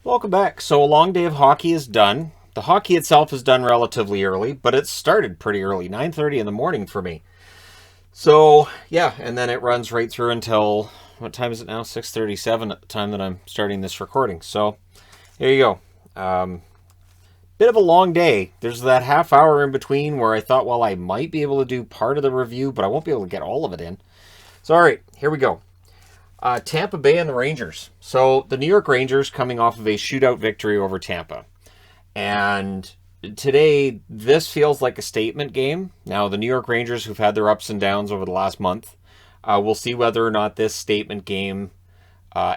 Welcome back. So a long day of hockey is done. The hockey itself is done relatively early, but it started pretty early, 9:30 in the morning for me. So yeah, and then it runs right through until what time is it now? 6:37 at the time that I'm starting this recording. So there you go. Bit of a long day. There's that half hour in between where I thought, well, I might be able to do part of the review, but I won't be able to get all of it in. So all right, here we go. Tampa Bay and the Rangers. So the New York Rangers coming off of a shootout victory over Tampa. And today, this feels like a statement game. Now, the New York Rangers, who've had their ups and downs over the last month, we'll see whether or not this statement game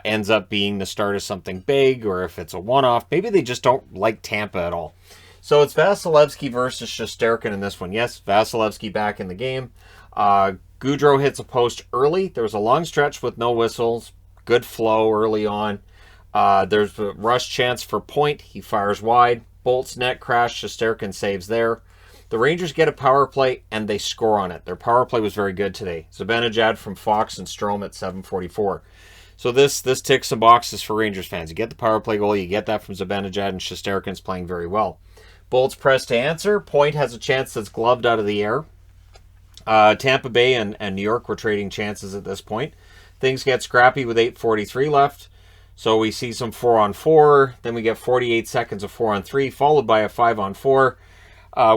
ends up being the start of something big, or if it's a one-off. Maybe they just don't like Tampa at all. So it's Vasilevsky versus Shesterkin in this one. Yes, Vasilevsky back in the game. Gaudreau hits a post early. There was a long stretch with no whistles. Good flow early on. There's a rush chance for point. He fires wide. Bolt's net crash. Shesterkin saves there. The Rangers get a power play, and they score on it. Their power play was very good today. Zibanejad from Fox and Strome at 7:44. So this ticks some boxes for Rangers fans. You get the power play goal. You get that from Zibanejad, and Shesterkin's playing very well. Bolt's pressed to answer. Point has a chance that's gloved out of the air. Tampa Bay and New York were trading chances at this point. Things get scrappy with 8:43 left. So we see some 4-on-4. Then we get 48 seconds of 4-on-3, followed by a 5-on-4.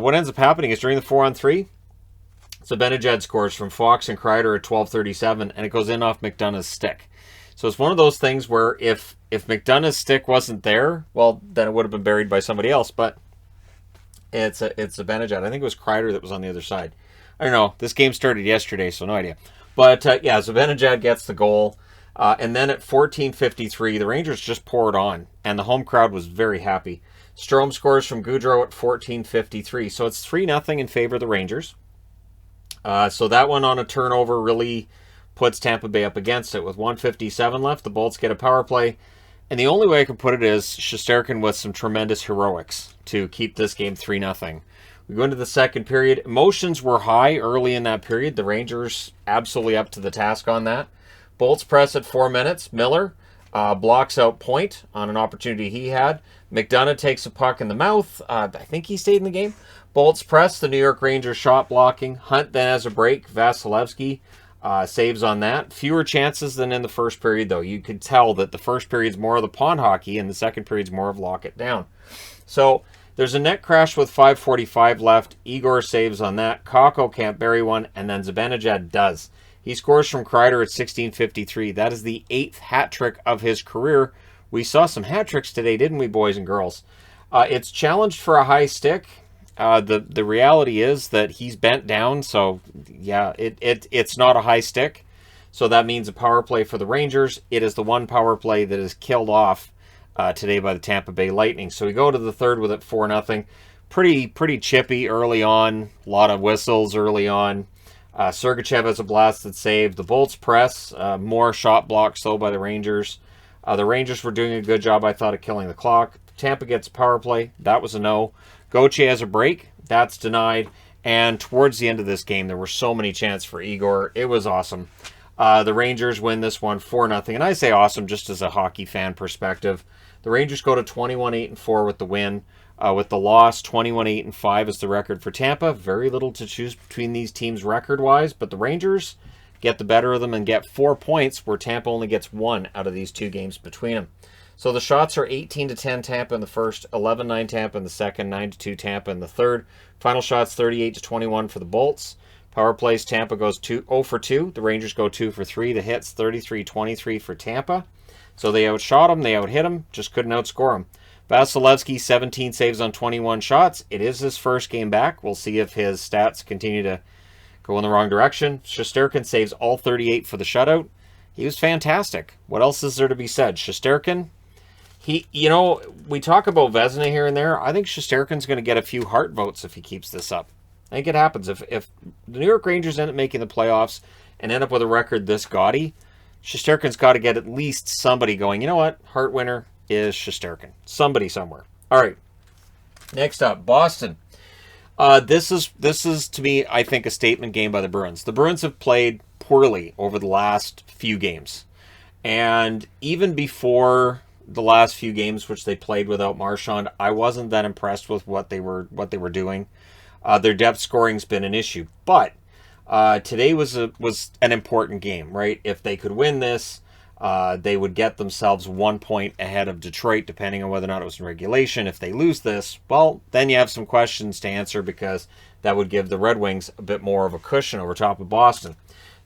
What ends up happening is during the 4-on-3, Zibanejad scores from Fox and Kreider at 12:37, and it goes in off McDonough's stick. So it's one of those things where if McDonough's stick wasn't there, well, then it would have been buried by somebody else. But it's Zibanejad. I think it was Kreider that was on the other side. I don't know. This game started yesterday, so no idea. But yeah, Zibanejad gets the goal. And then at 14:53, the Rangers just poured on, and the home crowd was very happy. Strome scores from Gaudreau at 14:53. So it's 3-0 in favor of the Rangers. So that one on a turnover really puts Tampa Bay up against it. With 1:57 left, the Bolts get a power play. And the only way I can put it is Shesterkin with some tremendous heroics to keep this game 3-0. We go into the second period. Emotions were high early in that period. The Rangers absolutely up to the task on that. Bolts press at 4 minutes. Miller blocks out Point on an opportunity he had. McDonough takes a puck in the mouth. I think he stayed in the game. Bolts press. The New York Rangers shot blocking. Hunt then has a break. Vasilevsky saves on that. Fewer chances than in the first period, though. You could tell that the first period's more of the pond hockey and the second period's more of lock it down. So there's a net crash with 5:45 left. Igor saves on that. Kakko can't bury one, and then Zibanejad does. He scores from Kreider at 16:53. That is the 8th hat trick of his career. We saw some hat tricks today, didn't we, boys and girls? It's challenged for a high stick. The reality is that he's bent down, so yeah, it's not a high stick. So that means a power play for the Rangers. It is the one power play that is killed off today by the Tampa Bay Lightning. So we go to the third with it 4-0. Pretty chippy early on. A lot of whistles early on. Sergachev has a blasted save. The Bolts press. More shot blocks, though, by the Rangers. The Rangers were doing a good job, I thought, of killing the clock. Tampa gets a power play. That was a no. Gauthier has a break. That's denied. And towards the end of this game, there were so many chances for Igor. It was awesome. The Rangers win this one 4-0. And I say awesome just as a hockey fan perspective. The Rangers go to 21-8-4 with the win. With the loss, 21-8-5 is the record for Tampa. Very little to choose between these teams record-wise, but the Rangers get the better of them and get 4 points, where Tampa only gets 1 out of these 2 games between them. So the shots are 18-10 Tampa in the first, 11-9 Tampa in the second, 9-2 Tampa in the third. Final shots 38-21 for the Bolts. Power plays, Tampa goes 0 for 2. The Rangers go 2 for 3. The hits 33-23 for Tampa. So they outshot them, they outhit them, just couldn't outscore them. Vasilevsky, 17 saves on 21 shots. It is his first game back. We'll see if his stats continue to go in the wrong direction. Shesterkin saves all 38 for the shutout. He was fantastic. What else is there to be said? Shesterkin, we talk about Vezina here and there. I think Shesterkin's going to get a few Hart votes if he keeps this up. I think it happens. If the New York Rangers end up making the playoffs and end up with a record this gaudy, Shesterkin's got to get at least somebody going, you know what, Hart winner is Shesterkin. Somebody somewhere. All right. Next up, Boston. This is to me, I think, a statement game by the Bruins. The Bruins have played poorly over the last few games. And even before the last few games which they played without Marchand, I wasn't that impressed with what they were doing. Their depth scoring's been an issue, but today was an important game, right? If they could win this, they would get themselves 1 point ahead of Detroit, depending on whether or not it was in regulation. If they lose this, well, then you have some questions to answer, because that would give the Red Wings a bit more of a cushion over top of Boston.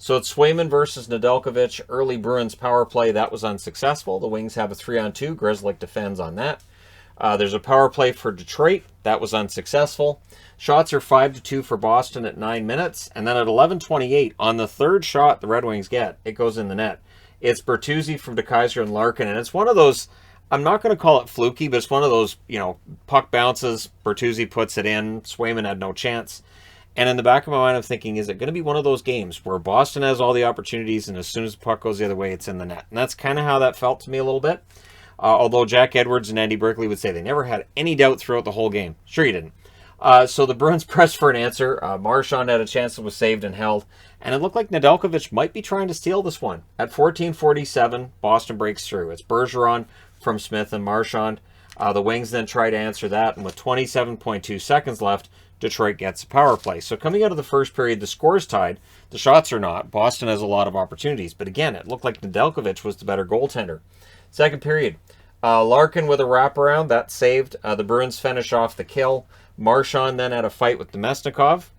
So it's Swayman versus Nedeljkovic. Early Bruins power play, that was unsuccessful. The Wings have a 3-on-2. Grzelcyk defends on that. There's a power play for Detroit. That was unsuccessful. Shots are 5-2 for Boston at 9 minutes. And then at 11:28, on the third shot the Red Wings get, it goes in the net. It's Bertuzzi from DeKeyser and Larkin. And it's one of those, I'm not going to call it fluky, but it's one of those, puck bounces. Bertuzzi puts it in. Swayman had no chance. And in the back of my mind, I'm thinking, is it going to be one of those games where Boston has all the opportunities, and as soon as the puck goes the other way, it's in the net? And that's kind of how that felt to me a little bit. Although Jack Edwards and Andy Berkeley would say they never had any doubt throughout the whole game. Sure you didn't. So the Bruins pressed for an answer. Marchand had a chance that was saved and held. And it looked like Nedeljkovic might be trying to steal this one. At 14:47, Boston breaks through. It's Bergeron from Smith and Marchand. The Wings then try to answer that. And with 27.2 seconds left, Detroit gets a power play. So coming out of the first period, the score's tied. The shots are not. Boston has a lot of opportunities. But again, it looked like Nedeljkovic was the better goaltender. Second period, Larkin with a wraparound. That saved. The Bruins finish off the kill. Marchand then had a fight with Nemesnikov.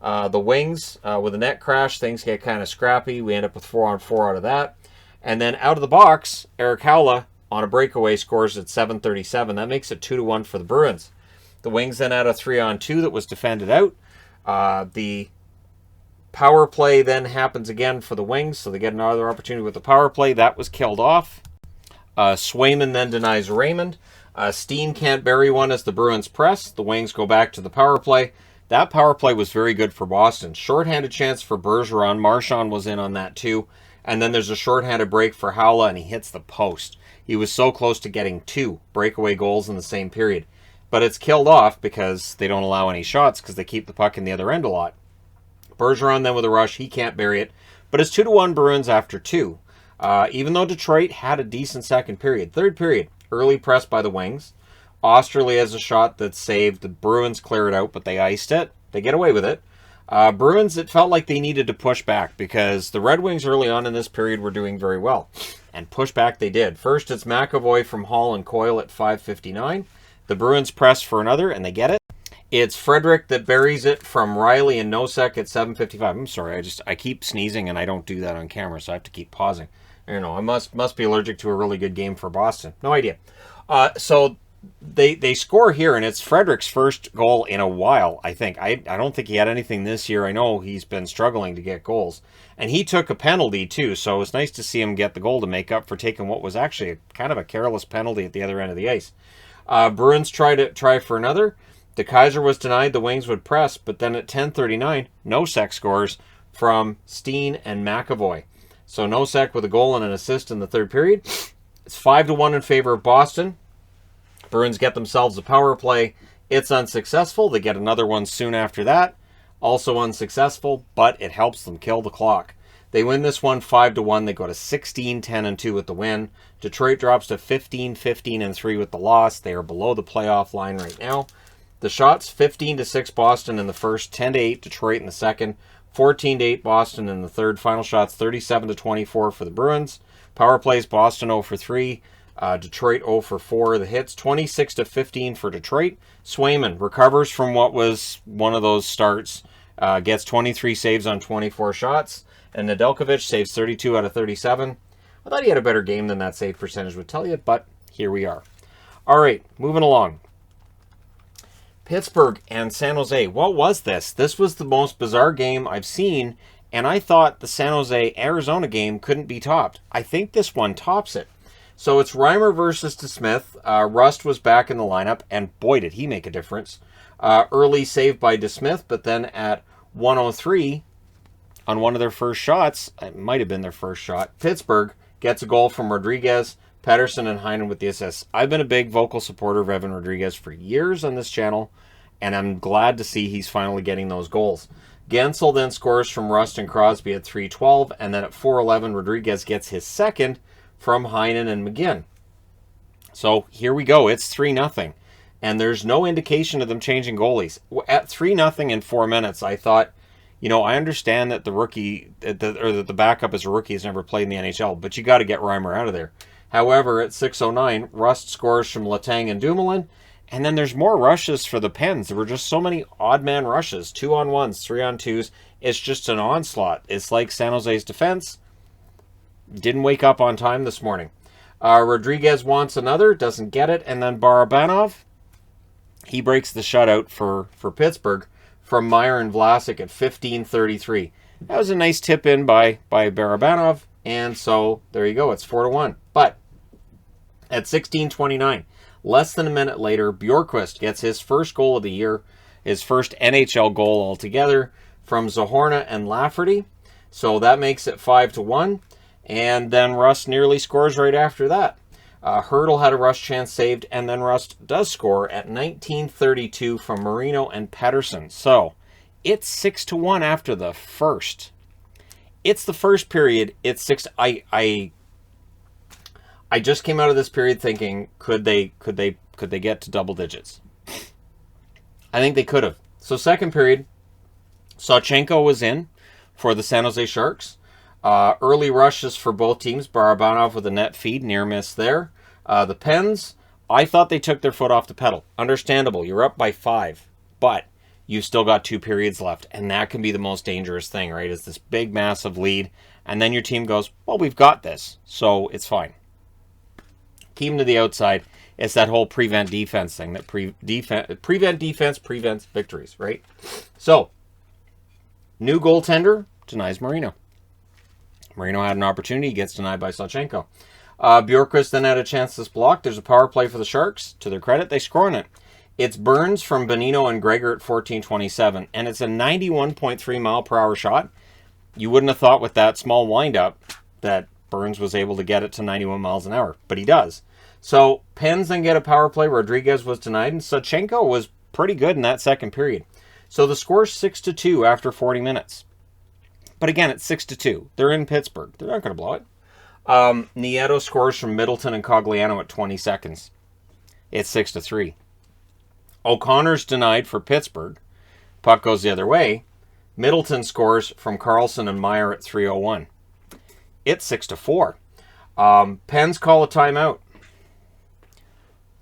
The Wings, with a net crash, things get kind of scrappy. We end up with 4-on-4 out of that. And then out of the box, Erik Haula on a breakaway scores at 7:37. That makes it 2-1 for the Bruins. The Wings then had a 3-on-2 that was defended out. The power play then happens again for the Wings, so they get another opportunity with the power play. That was killed off. Swayman then denies Raymond. Steen can't bury one as the Bruins press. The Wings go back to the power play. That power play was very good for Boston. Shorthanded chance for Bergeron. Marchand was in on that too. And then there's a shorthanded break for Haula, and he hits the post. He was so close to getting 2 breakaway goals in the same period. But it's killed off because they don't allow any shots because they keep the puck in the other end a lot. Bergeron then with a rush. He can't bury it. But it's 2-1 Bruins after 2. Even though Detroit had a decent second period. Third period, early press by the Wings. Osterley has a shot that's saved. The Bruins clear it out, but they iced it. They get away with it. Bruins, it felt like they needed to push back because the Red Wings early on in this period were doing very well. And push back they did. First, it's McAvoy from Hall and Coyle at 5:59. The Bruins press for another, and they get it. It's Frederick that buries it from Riley and Nosek at 7:55. I'm sorry, I keep sneezing, and I don't do that on camera, so I have to keep pausing. I must be allergic to a really good game for Boston. No idea. So they score here, and it's Frederick's first goal in a while, I think. I don't think he had anything this year. I know he's been struggling to get goals. And he took a penalty, too, so it was nice to see him get the goal to make up for taking what was actually kind of a careless penalty at the other end of the ice. Bruins try for another. DeKeyser was denied. The Wings would press, but then at 10:39, Nosek scores from Steen and McAvoy. So Nosek with a goal and an assist in the third period. It's 5-1 in favor of Boston. Bruins get themselves a power play. It's unsuccessful. They get another one soon after that. Also unsuccessful, but it helps them kill the clock. They win this one 5-1. They go to 16-10-2 with the win. Detroit drops to 15-15-3 with the loss. They are below the playoff line right now. The shots, 15-6 Boston in the first, 10-8 Detroit in the second, 14-8 Boston in the third. Final shots, 37-24 for the Bruins. Power plays, Boston 0 for 3. Detroit 0 for 4. The hits, 26-15 for Detroit. Swayman recovers from what was one of those starts. Gets 23 saves on 24 shots. And Nedeljkovic saves 32 out of 37. I thought he had a better game than that save percentage would tell you, but here we are. All right, moving along. Pittsburgh and San Jose. What was this? This was the most bizarre game I've seen, and I thought the San Jose-Arizona game couldn't be topped. I think this one tops it. So it's Reimer versus DeSmith. Rust was back in the lineup, and boy, did he make a difference. Early save by DeSmith, but then at 1:03, on one of their first shots, it might have been their first shot, Pittsburgh gets a goal from Rodriguez, Pettersson, and Heinen with the assists. I've been a big vocal supporter of Evan Rodriguez for years on this channel, and I'm glad to see he's finally getting those goals. Gensel then scores from Rust and Crosby at 3:12, and then at 4:11, Rodriguez gets his second from Heinen and McGinn. So here we go. It's 3-0. And there's no indication of them changing goalies. At 3-0 in 4 minutes, I thought, I understand that the rookie, that the backup as a rookie has never played in the NHL, but you got to get Reimer out of there. However, at 6:09, Rust scores from Letang and Dumoulin, and then there's more rushes for the Pens. There were just so many odd man rushes, 2-on-1s, 3-on-2s. It's just an onslaught. It's like San Jose's defense didn't wake up on time this morning. Rodriguez wants another, doesn't get it, and then Barabanov, he breaks the shutout for Pittsburgh from Meyer and Vlasic at 15:33. That was a nice tip in by Barabanov, and so there you go. It's 4-1. But at 16:29, less than a minute later, Bjorkqvist gets his first goal of the year, his first NHL goal altogether from Zahorna and Lafferty. So that makes it 5-1. And then Rust nearly scores right after that. Hurdle had a Rust chance saved, and then Rust does score at 19:32 from Marino and Pettersson. So it's 6-1 after the first. It's the first period. It's 6. I just came out of this period thinking, could they get to double digits? I think they could have. So second period, Sawchenko was in for the San Jose Sharks. Early rushes for both teams. Barabanov with a net feed, near miss there. The Pens, I thought they took their foot off the pedal. Understandable. You're up by 5, but you've still got 2 periods left, and that can be the most dangerous thing, right? Is this big, massive lead, and then your team goes, well, we've got this, so it's fine. Keep them to the outside. It's that whole prevent defense thing. That prevent defense prevents victories, right? So, new goaltender denies Marino. Marino had an opportunity, gets denied by Sawchenko. Bjorkqvist then had a chance that's blocked. There's a power play for the Sharks. To their credit, they score on it. It's Burns from Bonino and Gregor at 14:27, and it's a 91.3 mile per hour shot. You wouldn't have thought with that small windup that Burns was able to get it to 91 miles an hour, but he does. So Pens then get a power play. Rodriguez was denied, and Sawchenko was pretty good in that second period. So the score's 6-2 after 40 minutes. But again, it's 6-2. They're in Pittsburgh. They're not going to blow it. Nieto scores from Middleton and Cogliano at 20 seconds. It's 6-3. O'Connor's denied for Pittsburgh. Puck goes the other way. Middleton scores from Carlson and Meyer at 3:01. It's 6-4. Pens call a timeout.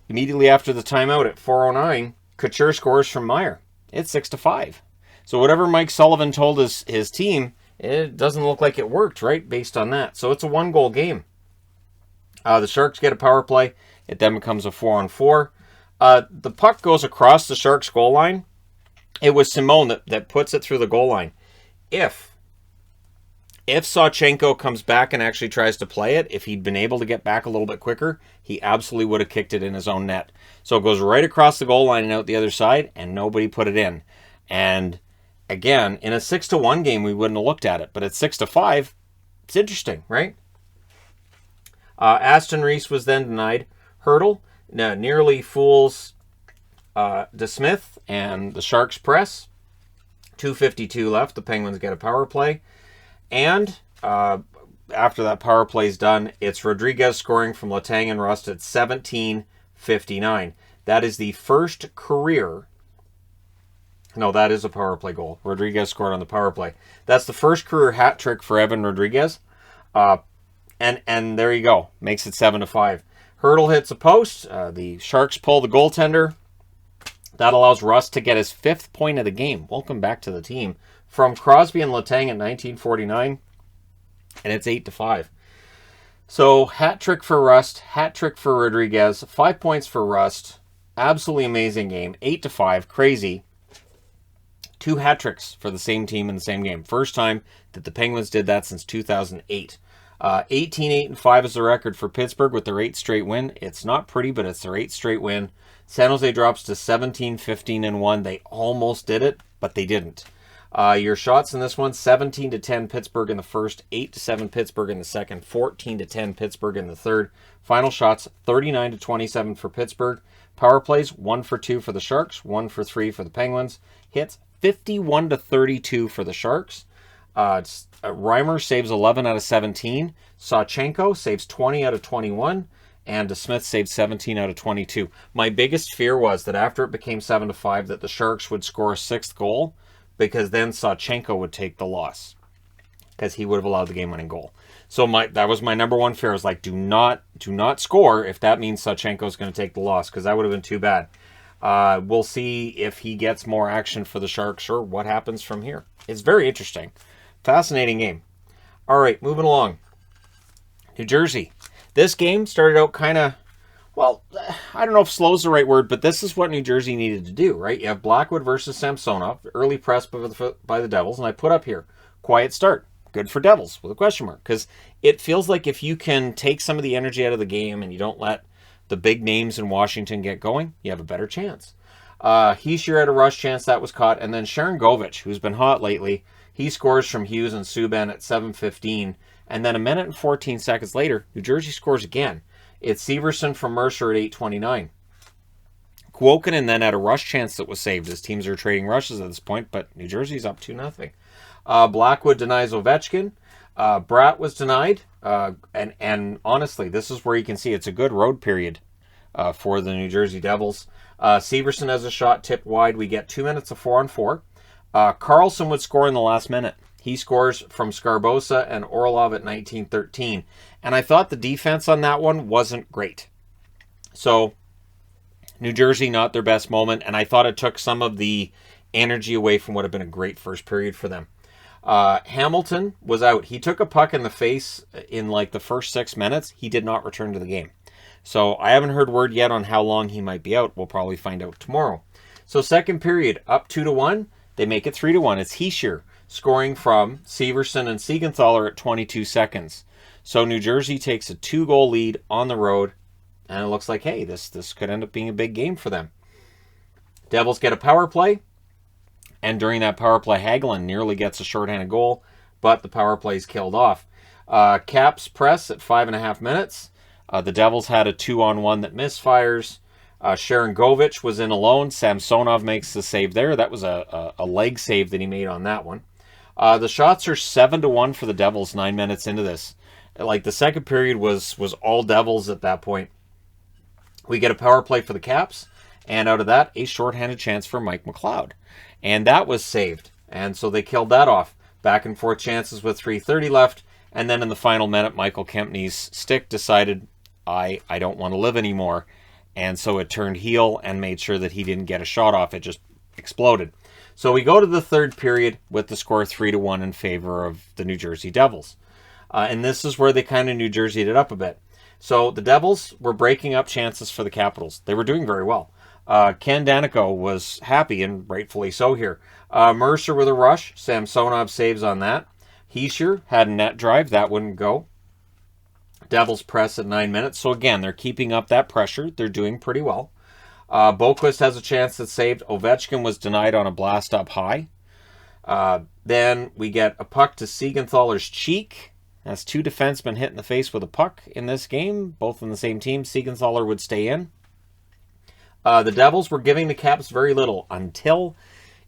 Immediately after the timeout at 4:09, Couture scores from Meyer. It's 6-5. So whatever Mike Sullivan told his team, it doesn't look like it worked, right, based on that. So it's a 1-goal game. The Sharks get a power play. It then becomes a 4-on-4. The puck goes across the Sharks' goal line. It was Simone that puts it through the goal line. If Sawchenko comes back and actually tries to play it, if he'd been able to get back a little bit quicker, he absolutely would have kicked it in his own net. So it goes right across the goal line and out the other side, and nobody put it in. And again, in a 6-1 game, we wouldn't have looked at it. But at 6-5, it's interesting, right? Aston Reese was then denied. Hurdle nearly fools DeSmith and the Sharks press. 2:52 left. The Penguins get a power play. And after that power play is done, it's Rodriguez scoring from Letang and Rust at 17:59. That is the first career... No, that is a power play goal. Rodriguez scored on the power play. That's the first career hat trick for Evan Rodriguez. And there you go. Makes it 7-5. Hurdle hits a post. The Sharks pull the goaltender. That allows Rust to get his 5th point of the game. Welcome back to the team. From Crosby and Letang at 19:49. And it's 8-5. So, hat trick for Rust. Hat trick for Rodriguez. 5 points for Rust. Absolutely amazing game. 8-5. Crazy. 2 hat tricks for the same team in the same game. First time that the Penguins did that since 2008. 18-8-5 is the record for Pittsburgh with their 8th straight win. It's not pretty, but it's their 8th straight win. San Jose drops to 17-15-1. They almost did it, but they didn't. Your shots in this one, 17-10 Pittsburgh in the first, 8-7 Pittsburgh in the second, 14-10 Pittsburgh in the third. Final shots, 39-27 for Pittsburgh. Power plays, 1 for 2 for the Sharks, 1 for 3 for the Penguins. Hits, 51-32 for the Sharks. Reimer saves 11 out of 17. Sawchenko saves 20 out of 21. and DeSmith saved 17 out of 22. My biggest fear was that after it became 7-5, that the Sharks would score a 6th goal, because then Sawchenko would take the loss, because he would have allowed the game-winning goal. So that was my number one fear. I was like, do not score if that means Sawchenko is going to take the loss, because that would have been too bad. We'll see if he gets more action for the Sharks or what happens from here. It's very interesting. Fascinating game. All right, moving along. New Jersey. This game started out kind of, well, I don't know if slow is the right word, but this is what New Jersey needed to do, right? You have Blackwood versus Samsonov, early press by the Devils, and I put up here, quiet start. Good for Devils, with a question mark, because it feels like if you can take some of the energy out of the game and you don't let the big names in Washington get going, you have a better chance. Hischier had a rush chance that was caught, and then Sharangovich, who's been hot lately, he scores from Hughes and Subban at 7:15, and then a minute and 14 seconds later, New Jersey scores again. It's Severson from Mercer at 8:29. Kuokkanen then had a rush chance that was saved, as teams are trading rushes at this point, but New Jersey's up 2-0. Blackwood denies Ovechkin. Bratt was denied. And honestly, this is where you can see it's a good road period for the New Jersey Devils. Severson has a shot tipped wide. We get 2 minutes of 4-on-4. Carlson would score in the last minute. He scores from Scarbosa and Orlov at 19:13. And I thought the defense on that one wasn't great. So, New Jersey, not their best moment. And I thought it took some of the energy away from what had been a great first period for them. Hamilton was out. He took a puck in the face in like the first 6 minutes. He did not return to the game. So I haven't heard word yet on how long he might be out. We'll probably find out tomorrow. So second period, up 2-1. They make it 3-1. It's Hischier scoring from Severson and Siegenthaler at 22 seconds. So New Jersey takes a 2-goal lead on the road. And it looks like, hey, this could end up being a big game for them. Devils get a power play. And during that power play, Hagelin nearly gets a shorthanded goal, but the power play is killed off. Caps press at 5.5 minutes. The Devils had a 2-on-1 that misfires. Sharangovich was in alone. Samsonov makes the save there. That was a leg save that he made on that one. The shots are 7-1 for the Devils 9 minutes into this. Like, the second period was all Devils at that point. We get a power play for the Caps, and out of that, a shorthanded chance for Mike McLeod. And that was saved. And so they killed that off. Back and forth chances with 3:30 left. And then in the final minute, Michael Kempney's stick decided, I don't want to live anymore. And so it turned heel and made sure that he didn't get a shot off. It just exploded. So we go to the third period with the score 3-1 in favor of the New Jersey Devils. And this is where they kind of New Jersey'd it up a bit. So the Devils were breaking up chances for the Capitals. They were doing very well. Ken Danico was happy, and rightfully so here. Mercer with a rush. Samsonov saves on that. Hischier had a net drive. That wouldn't go. Devils press at 9 minutes. So again, they're keeping up that pressure. They're doing pretty well. Boquist has a chance that's saved. Ovechkin was denied on a blast up high. Then we get a puck to Siegenthaler's cheek. That's two defensemen hit in the face with a puck in this game, both on the same team. Siegenthaler would stay in. The Devils were giving the Caps very little until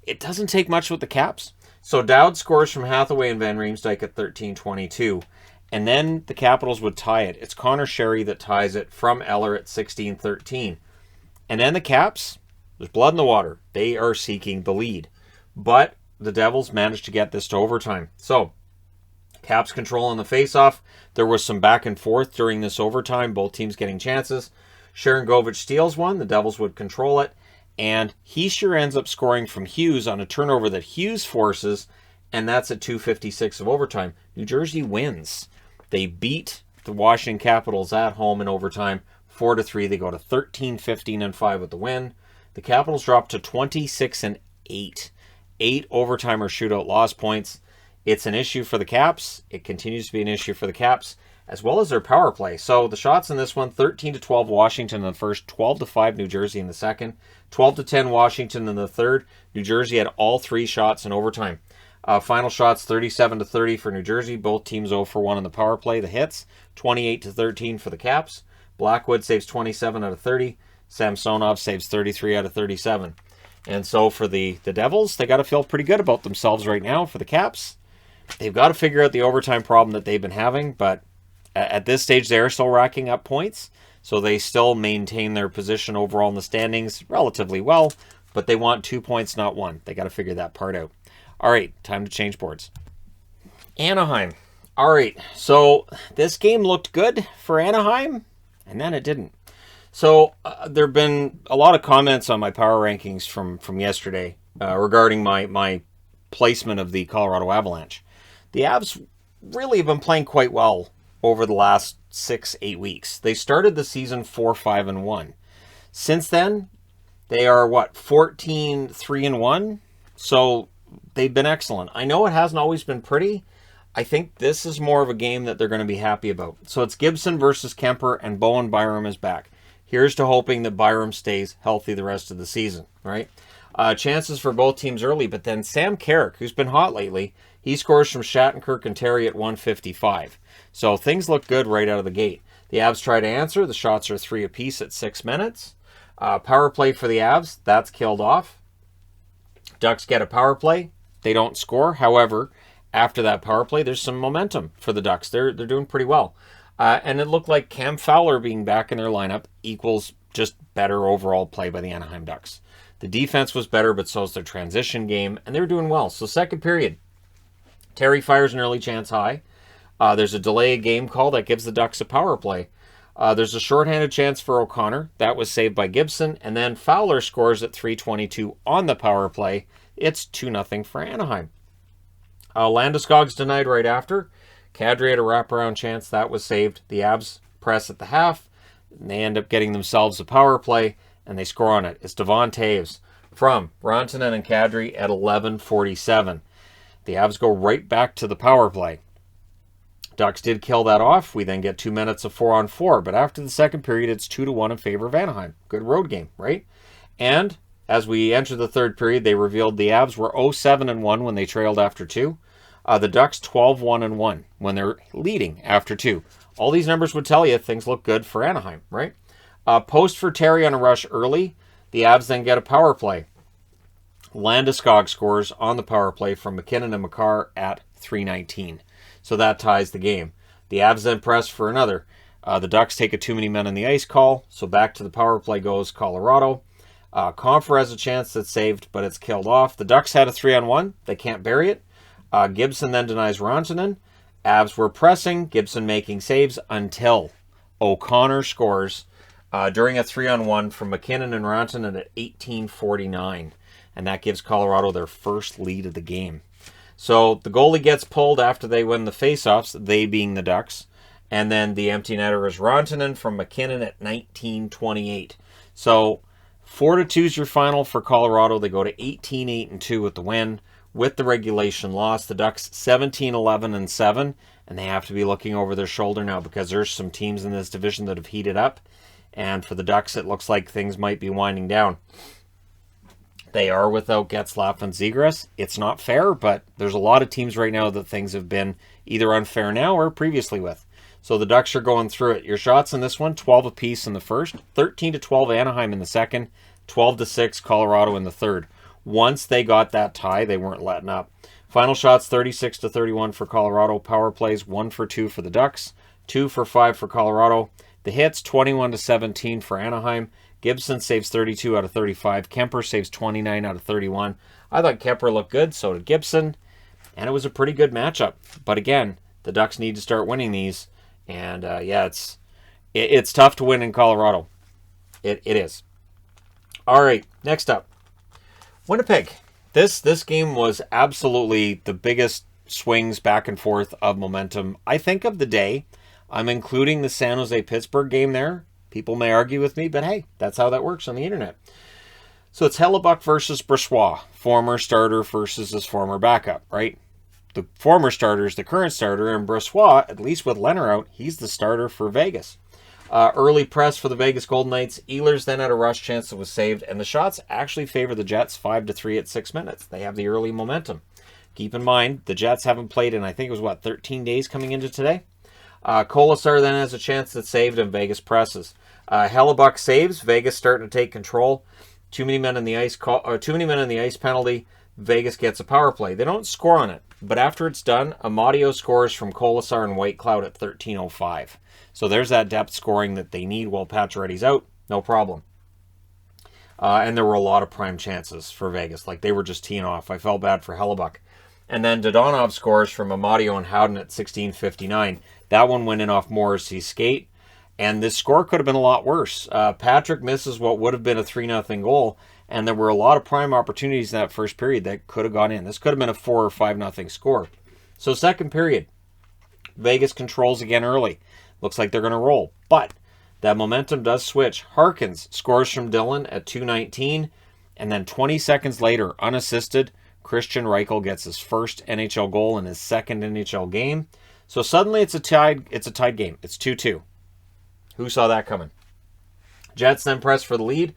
it doesn't take much with the Caps. So Dowd scores from Hathaway and Van Riemsdyk at 13:22. And then the Capitals would tie it. It's Connor Sherry that ties it from Eller at 16:13. And then the Caps, there's blood in the water. They are seeking the lead. But the Devils managed to get this to overtime. So Caps control on the faceoff. There was some back and forth during this overtime, both teams getting chances. Sharangovich steals one. The Devils would control it. And Hischier ends up scoring from Hughes on a turnover that Hughes forces, and that's at 2:56 of overtime. New Jersey wins. They beat the Washington Capitals at home in overtime 4-3. They go to 13-15-5 with the win. The Capitals drop to 26-8. 8 overtime or shootout loss points. It's an issue for the Caps. It continues to be an issue for the Caps, as well as their power play. So the shots in this one, 13-12 Washington in the first, 12-5 New Jersey in the second, 12-10 Washington in the third. New Jersey had all 3 shots in overtime. Final shots, 37-30 for New Jersey. Both teams 0 for 1 in the power play. The hits, 28-13 for the Caps. Blackwood saves 27 out of 30. Samsonov saves 33 out of 37. And so for the Devils, they got to feel pretty good about themselves right now. For the Caps, they've got to figure out the overtime problem that they've been having, but at this stage, they're still racking up points. So they still maintain their position overall in the standings relatively well, but they want 2 points, not 1. They got to figure that part out. All right, time to change boards. Anaheim. All right, so this game looked good for Anaheim, and then it didn't. So there have been a lot of comments on my power rankings from yesterday regarding my placement of the Colorado Avalanche. The Avs really have been playing quite well over the last 6-8 weeks. They started the season 4-5-1. Since then, they are 14-3-1. So they've been excellent. I know it hasn't always been pretty. I think this is more of a game that they're going to be happy about. So it's Gibson versus Kemper, and Bowen Byram is back. Here's to hoping that Byram stays healthy the rest of the season, right? Chances for both teams early, but then Sam Carrick, who's been hot lately, he scores from Shattenkirk and Terry at 1:55. So things look good right out of the gate. The Avs try to answer. The shots are 3 apiece at 6 minutes. Power play for the Avs, that's killed off. Ducks get a power play. They don't score. However, after that power play, there's some momentum for the Ducks. They're doing pretty well. And it looked like Cam Fowler being back in their lineup equals just better overall play by the Anaheim Ducks. The defense was better, but so is their transition game, and they were doing well. So second period, Terry fires an early chance high. There's a delay of game call that gives the Ducks a power play. There's a shorthanded chance for O'Connor. That was saved by Gibson. And then Fowler scores at 3:22 on the power play. It's 2-0 for Anaheim. Landeskog's denied right after. Kadri had a wraparound chance. That was saved. The Avs press at the half. And they end up getting themselves a power play, and they score on it. It's Devon Toews from Rantanen and Kadri at 11:47. The Avs go right back to the power play. Ducks did kill that off. We then get 2 minutes of 4-on-4. But after the second period, it's 2-1 in favor of Anaheim. Good road game, right? And as we enter the third period, they revealed the Avs were 0-7-1 when they trailed after 2. The Ducks 12-1-1 when they're leading after 2. All these numbers would tell you things look good for Anaheim, right? Post for Terry on a rush early. The Avs then get a power play. Landeskog scores on the power play from McKinnon and Makar at 3:19. So that ties the game. The Avs then press for another. The Ducks take a too many men on the ice call. So back to the power play goes Colorado. Compher has a chance that's saved, but it's killed off. The Ducks had a 3-on-1. They can't bury it. Gibson then denies Rantanen. Avs were pressing. Gibson making saves until O'Connor scores during a 3-on-1 from McKinnon and Rantanen at 18:49. And that gives Colorado their first lead of the game. So the goalie gets pulled after they win the faceoffs, they being the Ducks. And then the empty netter is Rantanen from McKinnon at 19:28. So 4-2 is your final for Colorado. They go to 18-8-2 with the win. With the regulation loss, the Ducks 17-11-7, and they have to be looking over their shoulder now because there's some teams in this division that have heated up. And for the Ducks, it looks like things might be winding down. They are without Getzlaf and Zegras. It's not fair, but there's a lot of teams right now that things have been either unfair now or previously with. So the Ducks are going through it. Your shots in this one, 12 apiece in the first, 13-12 Anaheim in the second, 12-6 Colorado in the third. Once they got that tie, they weren't letting up. Final shots, 36-31 for Colorado. Power plays, 1 for 2 for the Ducks, 2 for 5 for Colorado. The hits, 21-17 for Anaheim. Gibson saves 32 out of 35. Kemper saves 29 out of 31. I thought Kemper looked good, so did Gibson. And it was a pretty good matchup. But again, the Ducks need to start winning these. And yeah, it's tough to win in Colorado. It is. All right, next up. Winnipeg. This game was absolutely the biggest swings back and forth of momentum, I think, of the day. I'm including the San Jose-Pittsburgh game there. People may argue with me, but hey, that's how that works on the internet. So it's Hellebuck versus Brossoit, former starter versus his former backup, right? The former starter is the current starter, and Brossoit, at least with Leonard out, he's the starter for Vegas. Early press for the Vegas Golden Knights. Ehlers then had a rush chance that was saved, and the shots actually favor the Jets 5-3 at 6 minutes. They have the early momentum. Keep in mind, the Jets haven't played in, I think it was, 13 days coming into today? Kolasar then has a chance that's saved, and Vegas presses. Hellebuck saves. Vegas starting to take control. Too many men in the ice penalty. Vegas gets a power play. They don't score on it, but after it's done, Amadio scores from Colasar and White Cloud at 13:05. So there's that depth scoring that they need while Pacioretty's out. No problem. And there were a lot of prime chances for Vegas. Like, they were just teeing off. I felt bad for Hellebuck. And then Dodonov scores from Amadio and Howden at 16:59. That one went in off Morrissey's skate. And this score could have been a lot worse. Patrick misses what would have been a 3-0 goal. And there were a lot of prime opportunities in that first period that could have gone in. This could have been a 4 or 5-0 score. So second period, Vegas controls again early. Looks like they're going to roll. But that momentum does switch. Harkins scores from Dillon at 2:19. And then 20 seconds later, unassisted, Christian Reichel gets his first NHL goal in his second NHL game. So suddenly it's a tied game. It's 2-2. Who saw that coming? Jets then press for the lead.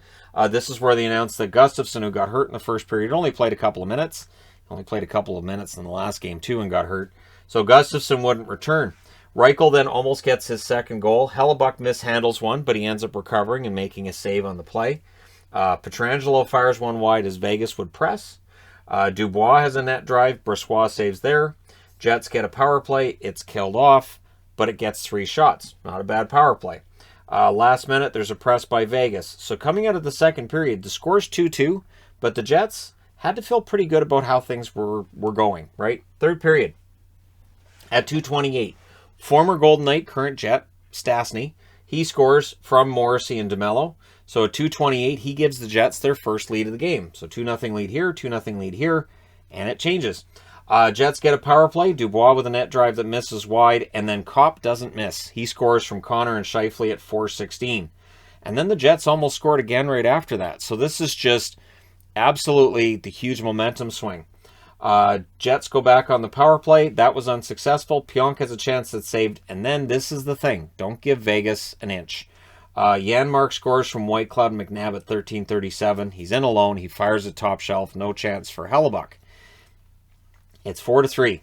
This is where they announced that Gustafsson, who got hurt in the first period, only played a couple of minutes. Only played a couple of minutes in the last game, too, and got hurt. So Gustafsson wouldn't return. Reichel then almost gets his second goal. Hellebuck mishandles one, but he ends up recovering and making a save on the play. Pietrangelo fires one wide as Vegas would press. Dubois has a net drive. Brossoit saves there. Jets get a power play. It's killed off, but it gets 3 shots. Not a bad power play. Last minute, there's a press by Vegas. So coming out of the second period, the score's 2-2, but the Jets had to feel pretty good about how things were going, right? Third period. At 2:28, former Golden Knight, current Jet, Stastny, he scores from Morrissey and DeMello. So at 2:28, he gives the Jets their first lead of the game. So 2-0 lead here, 2-0 lead here, and it changes. Jets get a power play. Dubois with a net drive that misses wide, and then Kopp doesn't miss. He scores from Connor and Scheifele at 4:16. And then the Jets almost scored again right after that. So this is just absolutely the huge momentum swing. Jets go back on the power play. That was unsuccessful. Pionk has a chance that's saved. And then this is the thing. Don't give Vegas an inch. Janmark scores from White Cloud and McNabb at 13:37. He's in alone. He fires a top shelf. No chance for Hellebuck. It's 4-3.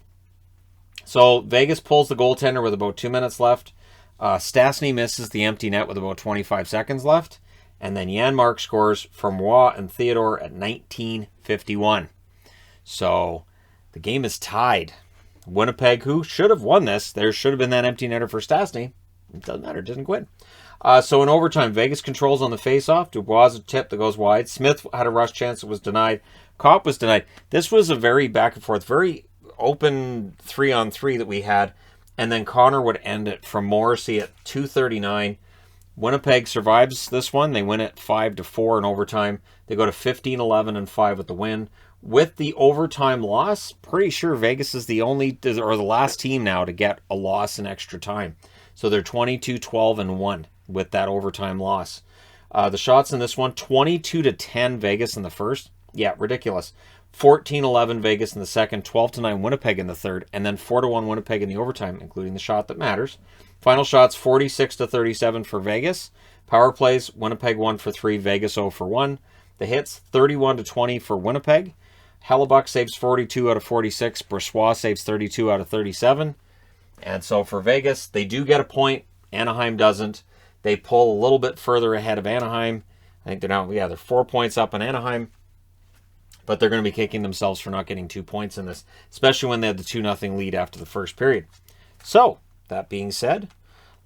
So Vegas pulls the goaltender with about 2 minutes left. Stastny misses the empty net with about 25 seconds left. And then Janmark scores from Roy and Theodore at 19:51. So the game is tied. Winnipeg, who should have won this, there should have been that empty netter for Stastny. It doesn't matter, it didn't quit. So in overtime, Vegas controls on the faceoff. Dubois a tip that goes wide. Smith had a rush chance that was denied. Kopp was denied. This was a very back and forth, very open 3-on-3 that we had. And then Connor would end it from Morrissey at 2:39. Winnipeg survives this one. They win it 5-4 in overtime. They go to 15-11-5 with the win. With the overtime loss, pretty sure Vegas is the last team now to get a loss in extra time. So they're 22-12-1 with that overtime loss. The shots in this one, 22-10 Vegas in the first. Yeah, ridiculous. 14-11 Vegas in the second, 12-9 Winnipeg in the third, and then 4-1 Winnipeg in the overtime, including the shot that matters. Final shots, 46-37 for Vegas. Power plays, Winnipeg 1 for 3, Vegas 0 for 1. The hits, 31-20 for Winnipeg. Hellebuck saves 42 out of 46. Brossoit saves 32 out of 37. And so for Vegas, they do get a point. Anaheim doesn't. They pull a little bit further ahead of Anaheim. I think they're 4 points up on Anaheim. But they're going to be kicking themselves for not getting 2 points in this, especially when they had the 2-0 lead after the first period. So, that being said,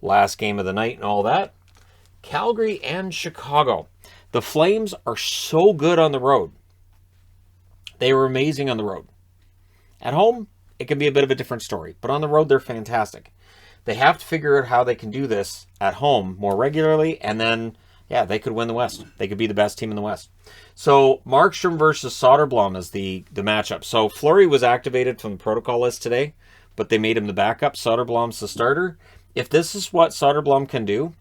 last game of the night and all that, Calgary and Chicago. The Flames are so good on the road. They were amazing on the road. At home, it can be a bit of a different story, but on the road, they're fantastic. They have to figure out how they can do this at home more regularly, and then, yeah, they could win the West. They could be the best team in the West. So Markstrom versus Soderblom is the matchup. So Fleury was activated from the protocol list today, but they made him the backup. Soderblom's the starter. If this is what Soderblom can do,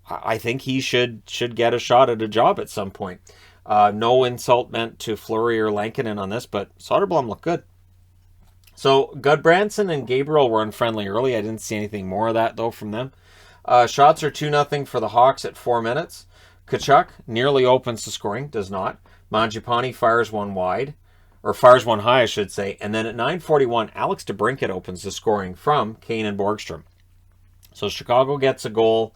I think he should get a shot at a job at some point. No insult meant to Fleury or Lankinen on this, but Soderblom looked good. So Gudbranson and Gabriel were unfriendly early. I didn't see anything more of that, though, from them. Shots are 2-0 for the Hawks at 4 minutes. Tkachuk nearly opens the scoring, does not. Mangiapane fires one wide, or fires one high, I should say. And then at 9:41, Alex DeBrincat opens the scoring from Kane and Borgstrom. So Chicago gets a goal,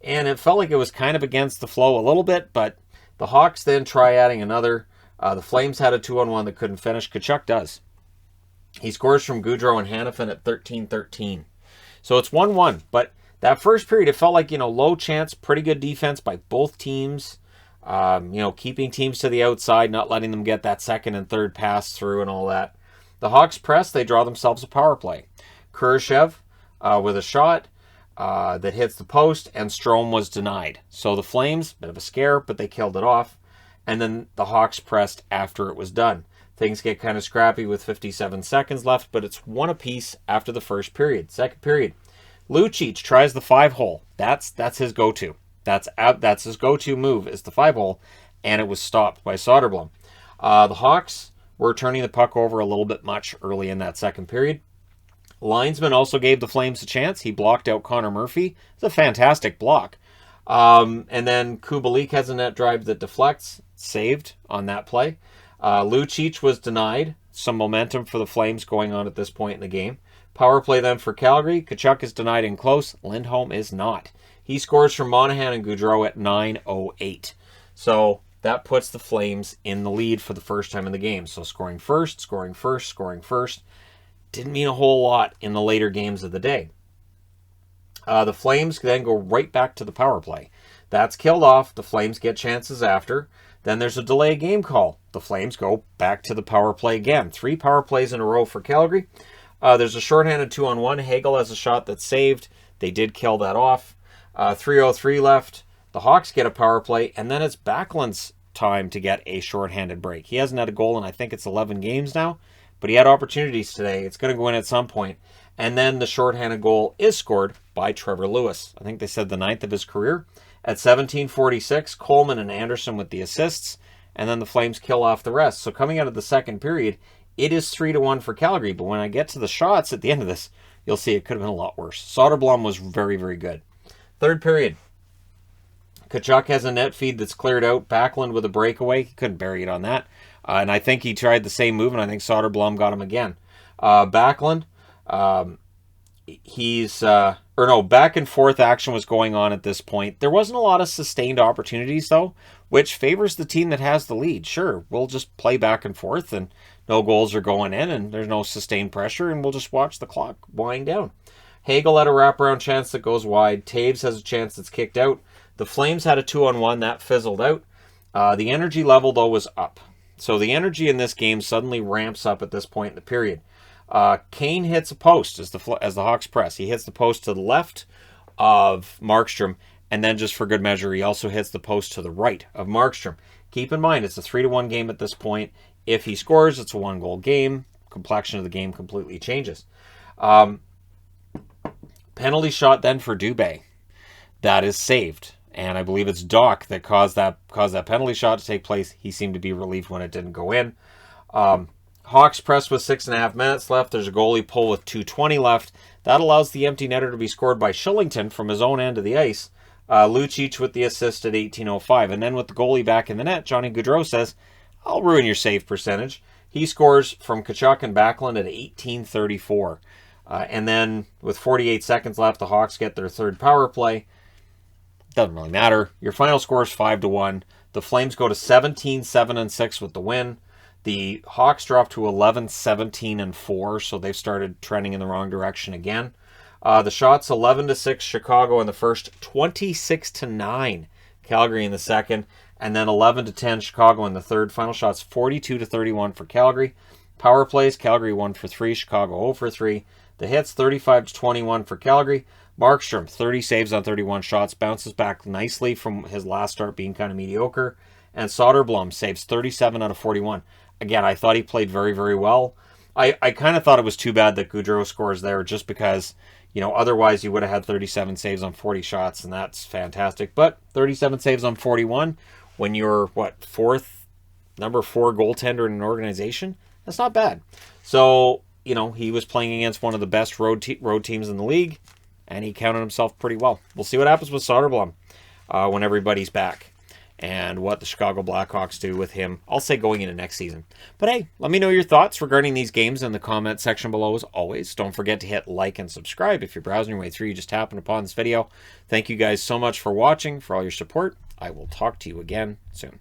and it felt like it was kind of against the flow a little bit, but the Hawks then try adding another. The Flames had a 2-on-1 that couldn't finish. Tkachuk does. He scores from Gaudreau and Hanifin at 13-13. So it's 1-1. But that first period, it felt like, low chance, pretty good defense by both teams. Keeping teams to the outside, not letting them get that second and third pass through and all that. The Hawks press, they draw themselves a power play. Kurashev with a shot that hits the post, and Strome was denied. So the Flames, bit of a scare, but they killed it off. And then the Hawks pressed after it was done. Things get kind of scrappy with 57 seconds left, but it's 1 apiece after the first period. Second period, Lucic tries the 5-hole. That's his go-to. That's his go-to move, is the 5-hole, and it was stopped by Soderblom. The Hawks were turning the puck over a little bit much early in that second period. Linesman also gave the Flames a chance. He blocked out Connor Murphy. It's a fantastic block. And then Kubalik has a net drive that deflects. Saved on that play. Lucic was denied. Some momentum for the Flames going on at this point in the game. Power play then for Calgary. Tkachuk is denied in close. Lindholm is not. He scores from Monahan and Gaudreau at 9:08. So that puts the Flames in the lead for the first time in the game. So scoring first. Didn't mean a whole lot in the later games of the day. The Flames then go right back to the power play. That's killed off. The Flames get chances after. Then there's a delay game call. The Flames go back to the power play again. 3 power plays in a row for Calgary. There's a shorthanded 2-on-1. Hagel has a shot that's saved. They did kill that off. 3:03 left. The Hawks get a power play, and then it's Backlund's time to get a shorthanded break. He hasn't had a goal in, I think it's 11 games now, but he had opportunities today. It's going to go in at some point. And then the shorthanded goal is scored by Trevor Lewis. I think they said the 9th of his career. At 17:46, Coleman and Anderson with the assists, and then the Flames kill off the rest. So coming out of the second period, it is 3-1 for Calgary. But when I get to the shots at the end of this, you'll see it could have been a lot worse. Soderblom was very, very good. Third period, Tkachuk has a net feed that's cleared out. Backlund with a breakaway. He couldn't bury it on that. And I think he tried the same move, and I think Soderblom got him again. Backlund, back and forth action was going on at this point. There wasn't a lot of sustained opportunities, though, which favors the team that has the lead. Sure, we'll just play back and forth, and no goals are going in, and there's no sustained pressure, and we'll just watch the clock wind down. Hagel had a wraparound chance that goes wide. Taves has a chance that's kicked out. The Flames had a 2-on-1 that fizzled out. The energy level, though, was up. So the energy in this game suddenly ramps up at this point in the period. Kane hits a post as the Hawks press. He hits the post to the left of Markstrom, and then just for good measure, he also hits the post to the right of Markstrom. Keep in mind, it's a 3-1 game at this point. If he scores, it's a 1-goal game. Complexion of the game completely changes. Penalty shot then for Dubé. That is saved. And I believe it's Doc that caused that penalty shot to take place. He seemed to be relieved when it didn't go in. Hawks press with 6.5 minutes left. There's a goalie pull with 2:20 left. That allows the empty netter to be scored by Shillington from his own end of the ice. Lucic with the assist at 18:05. And then with the goalie back in the net, Johnny Gaudreau says, I'll ruin your save percentage. He scores from Tkachuk and Backlund at 18:34. And then with 48 seconds left, the Hawks get their third power play. Doesn't really matter. Your final score is 5-1. The Flames go to 17-7-6 with the win. The Hawks drop to 11-17-4, so they've started trending in the wrong direction again. The shots 11-6 Chicago in the first, 26-9 Calgary in the second, and then 11-10 Chicago in the third. Final shots 42-31 for Calgary. Power plays, Calgary 1 for 3, Chicago 0 for 3. The hits 35-21 for Calgary. Markstrom 30 saves on 31 shots, bounces back nicely from his last start being kind of mediocre. And Soderblom saves 37 out of 41. Again, I thought he played very, very well. I kind of thought it was too bad that Gaudreau scores there just because, otherwise you would have had 37 saves on 40 shots, and that's fantastic. But 37 saves on 41 when you're, number 4 goaltender in an organization? That's not bad. So, he was playing against one of the best road teams in the league, and he counted himself pretty well. We'll see what happens with Soderblom when everybody's back, and what the Chicago Blackhawks do with him, I'll say going into next season. But hey, let me know your thoughts regarding these games in the comment section below as always. Don't forget to hit like and subscribe if you're browsing your way through. You just happened upon this video. Thank you guys so much for watching, for all your support. I will talk to you again soon.